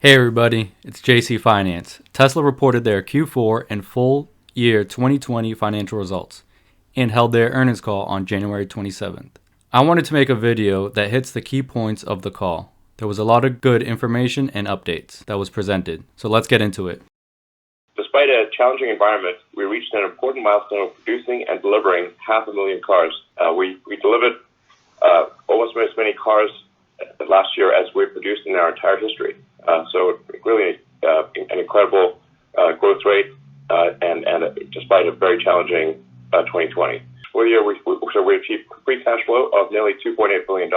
Hey everybody, it's JC Finance. Tesla reported their Q4 and full year 2020 financial results and held their earnings call on January 27th. I wanted to make a video that hits the key points of the call. There was a lot of good information and updates that was presented, so let's get into it. Despite a challenging environment, we reached an important milestone of producing and delivering 500,000 cars. We delivered almost as many cars last year as we produced in our entire history. So really an incredible growth rate, and despite a very challenging 2020. For the year, we achieved free cash flow of nearly $2.8 billion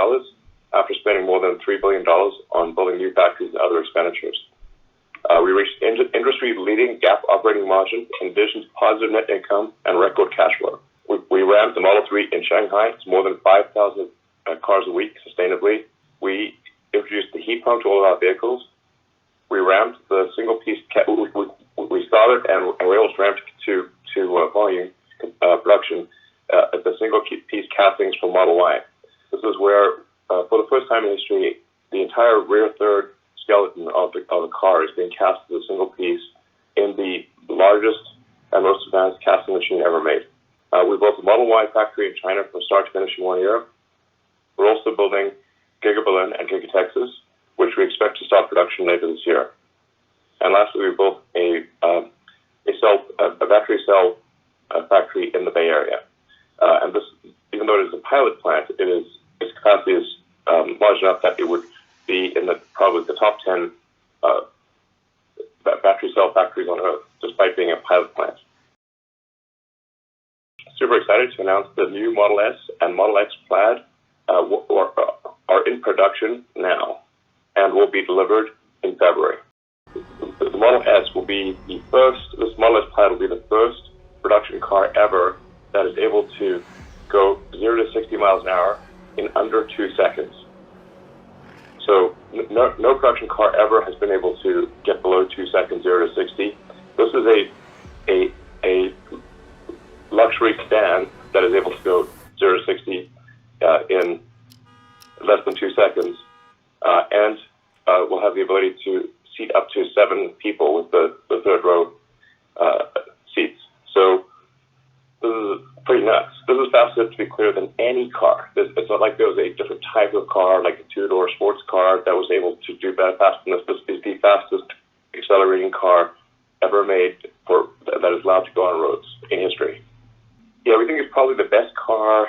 after spending more than $3 billion on building new factories and other expenditures. We reached industry-leading GAAP operating margin in addition to positive net income and record cash flow. We ramped the Model 3 in Shanghai to more than 5,000 cars a week sustainably. We introduced the heat pump to all of our vehicles. We ramped the single-piece. We started and we almost ramped to volume production at the single-piece castings for Model Y. This is where, for the first time in history, the entire rear third skeleton of the car is being cast as a single piece in the largest and most advanced casting machine ever made. We built a Model Y factory in China from start to finish in 1 year. We're also building Giga Berlin and Giga Texas, which we expect to start production later this year. And lastly, we built a battery cell factory in the Bay Area. And this, even though it is a pilot plant, its capacity is large enough that it would be in probably the top 10 battery cell factories on Earth, despite being a pilot plant. Super excited to announce the new Model S and Model X Plaid are in production now and will be delivered in February. The Model S will be the first. This Model S Plaid will be the first production car ever that is able to go 0 to 60 miles an hour in under 2 seconds. So no production car ever has been able to get below 2 seconds, 0 to 60. This is a luxury sedan that is able to go 0 to 60 in less than 2 seconds, and will have the ability to seat up to 7 people with the third row seats. So this is pretty nuts. This is faster, to be clear, than any car. It's not like there was a different type of car, like a two-door sports car, that was able to do that faster than this. This is the fastest accelerating car ever made that is allowed to go on roads in history. Yeah, we think it's probably the best car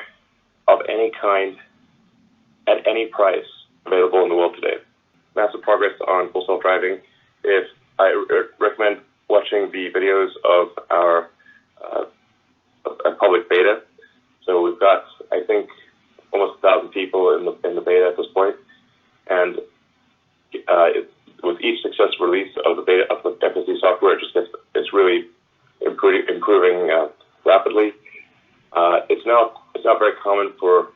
of any kind at any price available in the world today. Massive progress on full self-driving. I recommend watching the videos of our public beta. So we've got, I think, almost 1,000 people in the beta at this point, and with each successful release of the beta of the FSD software, it's really improving rapidly. It's now very common for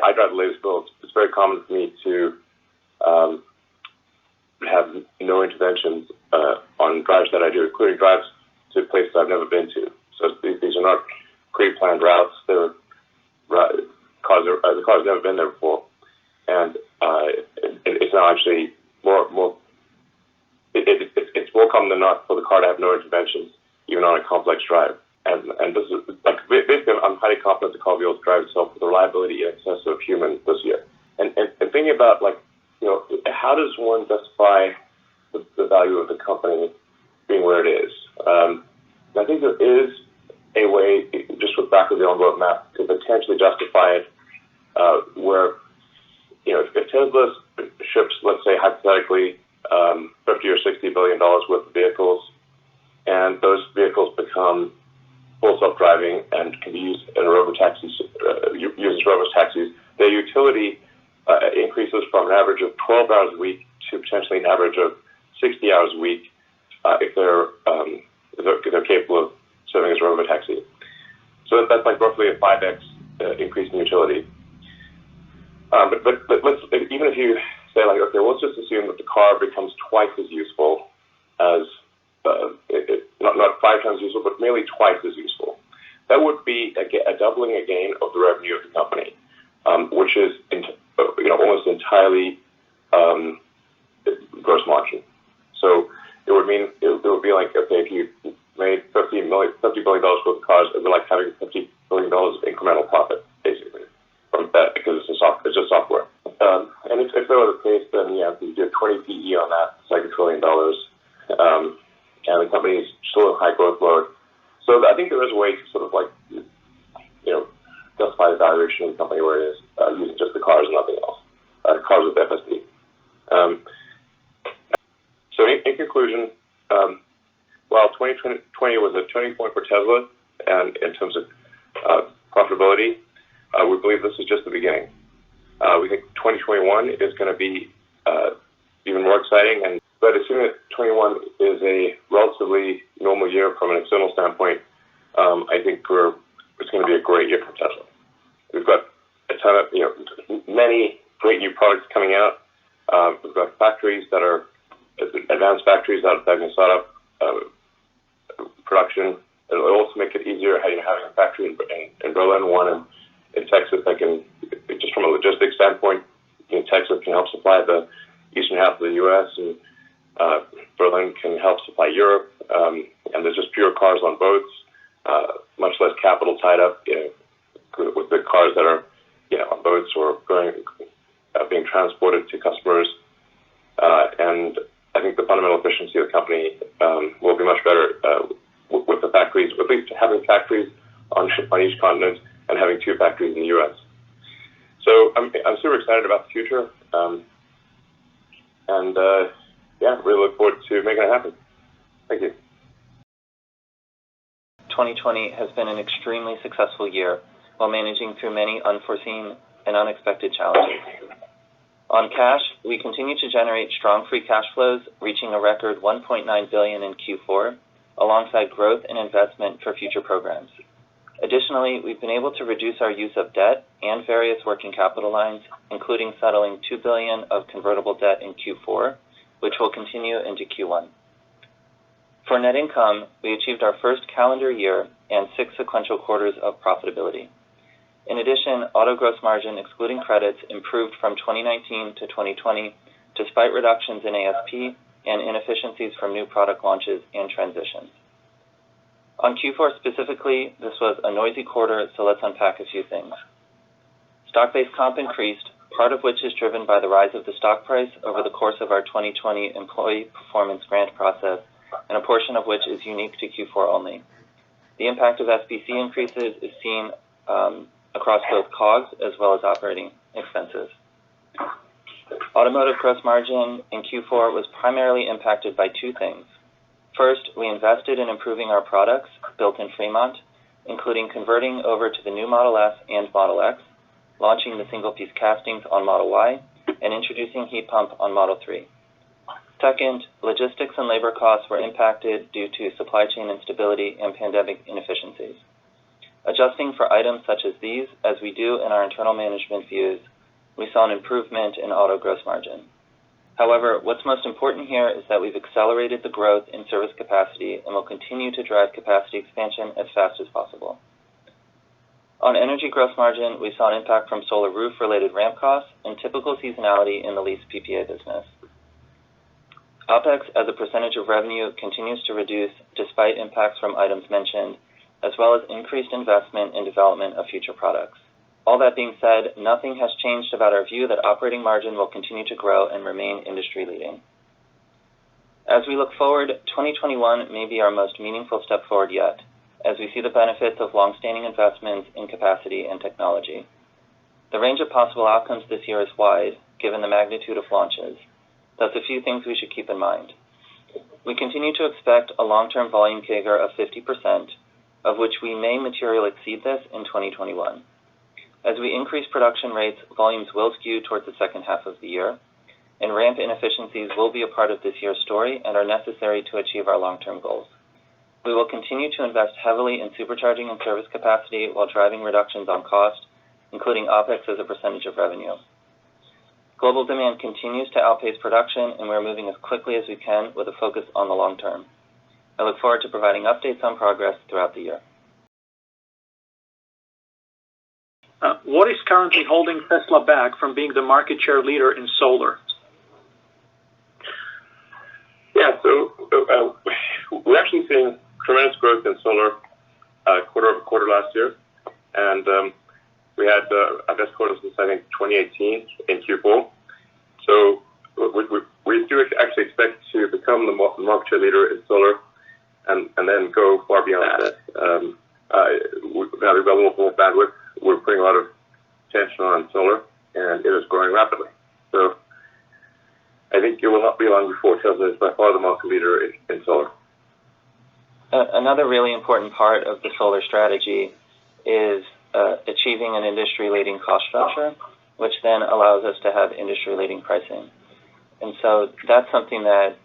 I drive the latest builds. It's very common for me to have no interventions on drives that I do, including drives to places I've never been to. So these are not pre-planned routes. The car's never been there before, and it's now actually more. It's more common than not for the car to have no interventions, even on a complex drive. And this is basically, I'm highly confident the car will be able to drive itself with a reliability in excess of human this year. And thinking about how does one justify the value of the company being where it is? I think there is a way, just with back of the envelope math, to potentially justify it, where if Tesla ships, let's say hypothetically, $50 or $60 billion worth of vehicles, and those vehicles become full self-driving and can be used in robotaxis, uses robotaxis, their utility increases from an average of 12 hours a week to potentially an average of 60 hours a week if they're capable of serving as a robotaxi. So that's like roughly a 5x increase in utility. But let's, even if you say okay, let's just assume that the car becomes twice as useful as not 5 times useful, but merely twice as useful. That would be a doubling again of the revenue of the company, which is almost entirely would be like, okay, if you made $50 billion worth of cars, it would be like having $50 billion of incremental profit, basically, from that, because it's just software. And if that were the case, then yeah, if you do 20 PE on that, it's like $1 trillion. And the company is still in high growth mode. So I think there is a way to sort of like, justify the valuation of the company where it is, using just the cars and nothing else. Cars with FSD. So in conclusion, while 2020 was a turning point for Tesla, and in terms of profitability, we believe this is just the beginning. We think 2021 is going to be even more exciting, but assuming that 21 is a relatively normal year from an external standpoint, I think it's going to be a great year for Tesla. We've got a ton of, many great new products coming out. We've got factories that are advanced factories that can start up production. It'll also make it easier having a factory in Berlin, one in Texas that can, just from a logistics standpoint, Texas can help supply the eastern half of the U.S. and Berlin can help supply Europe. And there's just fewer cars on boats, much less capital tied up with the cars that are on boats or being transported to customers. And I think the fundamental efficiency of the company will be much better with the factories, at least having factories on each continent and having 2 factories in the U.S. So I'm super excited about the future, really look forward to making it happen. Thank you. 2020 has been an extremely successful year while managing through many unforeseen and unexpected challenges. On cash, we continue to generate strong free cash flows, reaching a record $1.9 billion in Q4, alongside growth and investment for future programs. Additionally, we've been able to reduce our use of debt and various working capital lines, including settling $2 billion of convertible debt in Q4, which will continue into Q1. For net income, we achieved our first calendar year and 6 sequential quarters of profitability. In addition, auto gross margin excluding credits improved from 2019 to 2020, despite reductions in ASP and inefficiencies from new product launches and transitions. On Q4 specifically, this was a noisy quarter, so let's unpack a few things. Stock-based comp increased, part of which is driven by the rise of the stock price over the course of our 2020 employee performance grant process, and a portion of which is unique to Q4 only. The impact of SBC increases is seen across both COGS as well as operating expenses. Automotive gross margin in Q4 was primarily impacted by 2 things. First, we invested in improving our products built in Fremont, including converting over to the new Model S and Model X, launching the single-piece castings on Model Y, and introducing heat pump on Model 3. Second, logistics and labor costs were impacted due to supply chain instability and pandemic inefficiencies. Adjusting for items such as these, as we do in our internal management views, we saw an improvement in auto gross margin. However, what's most important here is that we've accelerated the growth in service capacity and will continue to drive capacity expansion as fast as possible. On energy gross margin, we saw an impact from solar roof-related ramp costs and typical seasonality in the lease PPA business. OPEX as a percentage of revenue continues to reduce despite impacts from items mentioned, as well as increased investment in development of future products. All that being said, nothing has changed about our view that operating margin will continue to grow and remain industry-leading. As we look forward, 2021 may be our most meaningful step forward yet, as we see the benefits of long-standing investments in capacity and technology. The range of possible outcomes this year is wide, given the magnitude of launches. Thus, a few things we should keep in mind. We continue to expect a long-term volume CAGR of 50%, of which we may materially exceed this in 2021. As we increase production rates, volumes will skew towards the second half of the year, and ramp inefficiencies will be a part of this year's story and are necessary to achieve our long-term goals. We will continue to invest heavily in supercharging and service capacity while driving reductions on cost, including OPEX as a percentage of revenue. Global demand continues to outpace production, and we're moving as quickly as we can with a focus on the long term. I look forward to providing updates on progress throughout the year. What is currently holding Tesla back from being the market share leader in solar? Yeah, so we're actually seeing tremendous growth in solar quarter over quarter last year, and we had our best quarter since I think 2018 in Q4. So we do actually expect to become the market share leader in solar, and then go far beyond that. We've got a little more bandwidth. We're putting a lot of attention on solar, and it is growing rapidly. So I think it will not be long before Tesla is by far the market leader in solar. Another really important part of the solar strategy is achieving an industry-leading cost structure, which then allows us to have industry-leading pricing. And so that's something that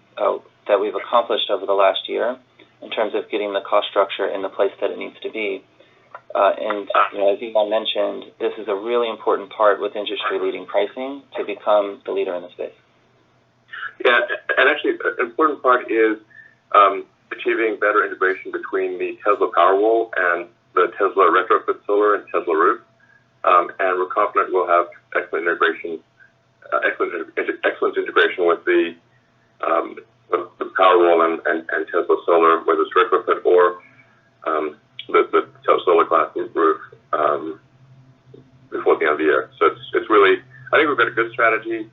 we've accomplished over the last year in terms of getting the cost structure in the place that it needs to be. And as Elon mentioned, this is a really important part with industry-leading pricing to become the leader in the space. Yeah, and actually an important part is achieving better integration between the Tesla Powerwall and the Tesla retrofit solar and Tesla roof. And we're confident we'll have excellent integration with the Powerwall and Tesla Solar, whether it's retrofit or the Tesla Solar Glass roof before the end of the year. So it's really, I think we've got a good strategy.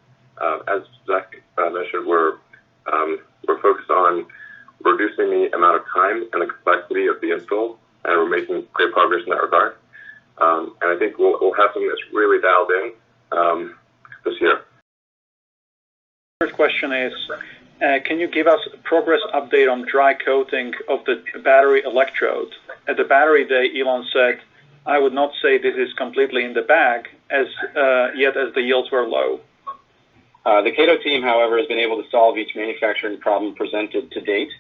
As Zach mentioned, we're focused on reducing the amount of time and the complexity of the install, and we're making great progress in that regard. And I think we'll have something that's really dialed in this year. First question is, can you give us a progress update on dry coating of the battery electrode? At the battery day, Elon said, "I would not say this is completely in the bag, as the yields were low." The Kato team, however, has been able to solve each manufacturing problem presented to date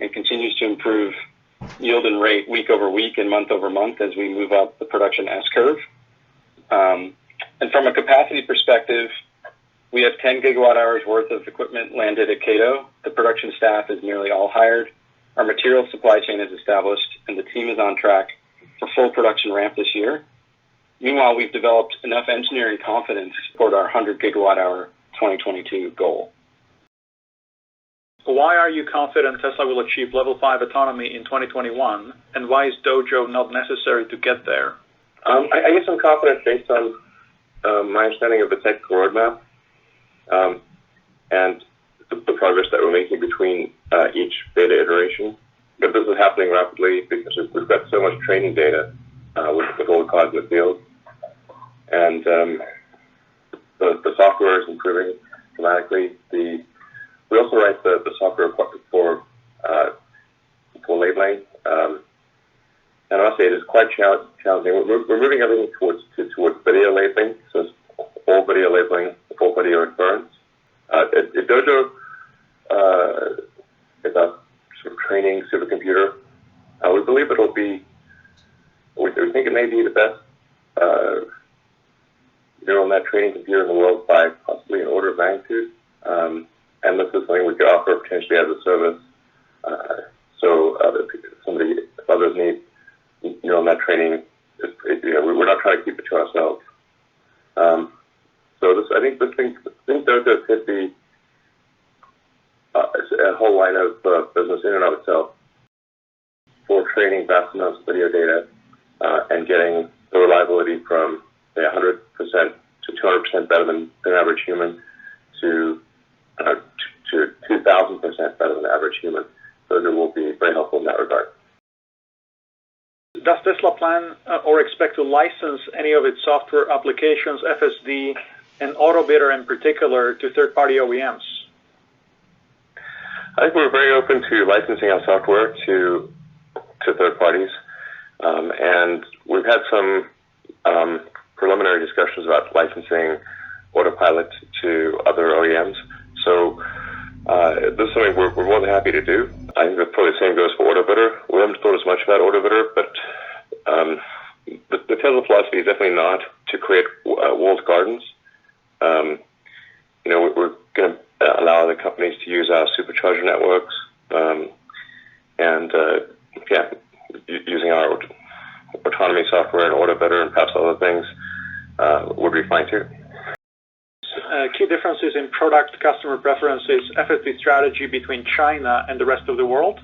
and continues to improve yield and rate week over week and month over month as we move up the production S-curve. And from a capacity perspective, we have 10 gigawatt hours worth of equipment landed at Kato. The production staff is nearly all hired. Our material supply chain is established, and the team is on track for full production ramp this year. Meanwhile, we've developed enough engineering confidence toward our 100 gigawatt hour 2022 goal. Why are you confident Tesla will achieve level 5 autonomy in 2021, and why is Dojo not necessary to get there? I guess I'm confident based on my understanding of the technical roadmap and the progress that we're making between each beta iteration. But this is happening rapidly because we've got so much training data with all the cars in the field. And the software is improving dramatically. We also write the software for labeling. And I must say it is quite challenging. We're moving everything towards video labeling, so it's all video labeling, full video inference. At Dojo, it's a sort of training supercomputer. We believe it'll be, we think it may be the best neural net training computer in the world by possibly an order of magnitude. And this is something we could offer potentially as a service. So if others need neural net training, we're not trying to keep it to ourselves. I think Dojo could be a whole line of business in and of itself for training vast amounts of video data and getting the reliability from, say, 100% to 200% better than an average human to 2,000% better than the average human. So it will be very helpful in that regard. Does Tesla plan or expect to license any of its software applications, FSD, and Autobidder in particular, to third-party OEMs? I think we're very open to licensing our software to third parties. And we've had some preliminary discussions about licensing Autopilot to other OEMs. So this is something we're more than happy to do. I think probably the same goes for Autobidder. We haven't thought as much about Autobidder, but the Tesla philosophy is definitely not to create walled gardens. We're going to allow other companies to use our supercharger networks, using our autonomy software and Autobidder and perhaps other things would be fine too. Key differences in product customer preferences, FSD strategy between China and the rest of the world.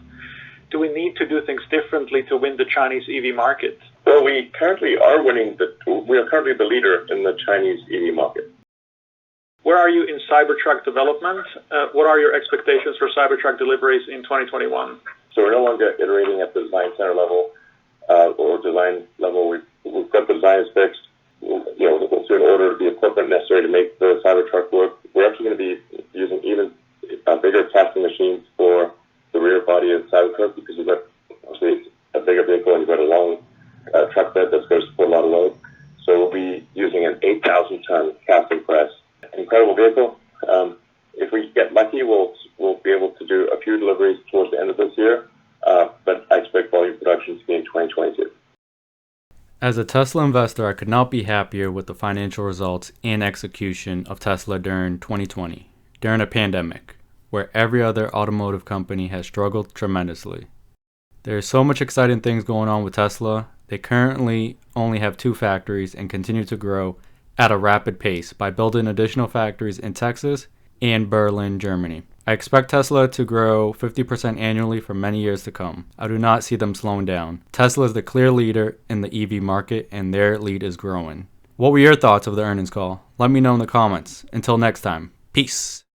do we need to do things differently to win the Chinese EV market? Well, we are currently the leader in the Chinese EV market. Where are you in Cybertruck development? What are your expectations for Cybertruck deliveries in 2021? So we're no longer iterating at the design center level or design level. We've got the design fixed. We'll soon order the equipment necessary to make the Cybertruck work. We're actually going to be using even bigger casting machines for the rear body of the Cybertruck because we've got obviously a bigger vehicle and you've got a long truck bed that's going to support a lot of load. So we'll be using an 8,000-ton casting press. Incredible vehicle. If we get lucky, we'll be able to do a few deliveries towards the end of this year, but I expect volume production to be in 2022. As a Tesla investor, I could not be happier with the financial results and execution of Tesla during 2020, during a pandemic, where every other automotive company has struggled tremendously. There is so much exciting things going on with Tesla. They currently only have 2 factories and continue to grow at a rapid pace by building additional factories in Texas and Berlin, Germany. I expect Tesla to grow 50% annually for many years to come. I do not see them slowing down. Tesla is the clear leader in the EV market and their lead is growing. What were your thoughts of the earnings call? Let me know in the comments. Until next time, peace.